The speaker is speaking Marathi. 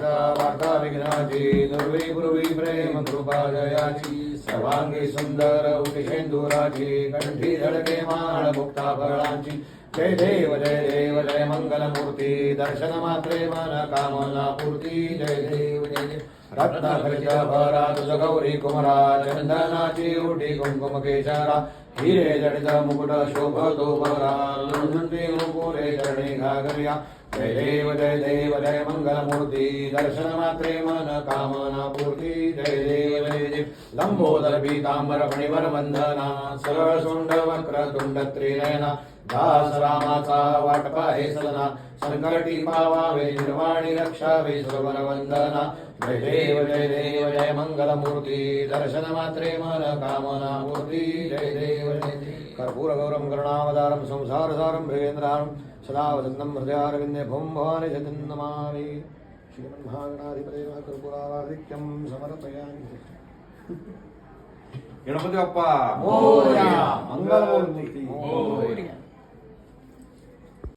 वार्ता विघ्नाची दुर्वी पूर्वी प्रेम कृपा जयाची सर्वांगी सुंदर उटिशेंदुराची कंठी धडके माळ मुक्ता फळांची जय देव जय मंगलमूर्ती दर्शन मात्रे मन कामना पूर्ती जय देव रत्नाखचित भरा तुझ गौरी कुमरा चंदनाची उटी कुंकुम केशरा हिरे जडित मुकुट शोभतो बरा लुंडे मुकुरे चरणी घागर्या जय देव जय मंगलमूर्ती दर्शन मात्रे मन कामना पूर्ती जय देव लंबोदर पीतांबर फणिवर वंदना सरळ सोंड वक्र तुंड त्रिनयना दास रामाचा वाटपा हे सदना संकटी पावावे निर्वाणी रक्षावे सुरवर वंदना जय देव जय मंगलमूर्ती दर्शन मात्रे मन कामना मूर्ती जय देव कर्पूर गौरम करुणावतारम संसार सारम भृगेन्द्रारम सदा वसन्तं हृदयारविन्दे भुं भवानि जगन्नमामि श्रीमन्महागणाधिपते कर्पूराराधिक्यं समर्पयामि गणपती बाप्पा मोरया मंगलमूर्ती मोरया